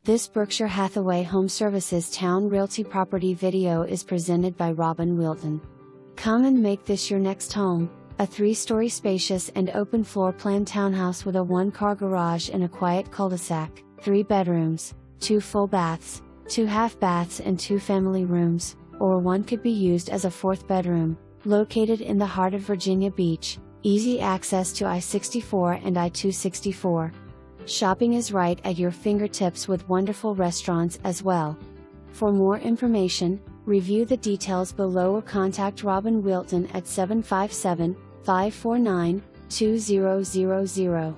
This Berkshire Hathaway HomeServices Towne Realty property video is presented by Robin.whealton. Come and make this your next home, a 3-story spacious and open floor plan townhouse with a 1-car garage and a quiet cul-de-sac, 3 bedrooms, 2 full baths, 2 half baths and 2 family rooms, or one could be used as a 4th bedroom, located in the heart of Virginia Beach, easy access to I64 and I264. Shopping is right at your fingertips with wonderful restaurants as well. For more information, review the details below or contact Robin.whealton at 757-549-2000.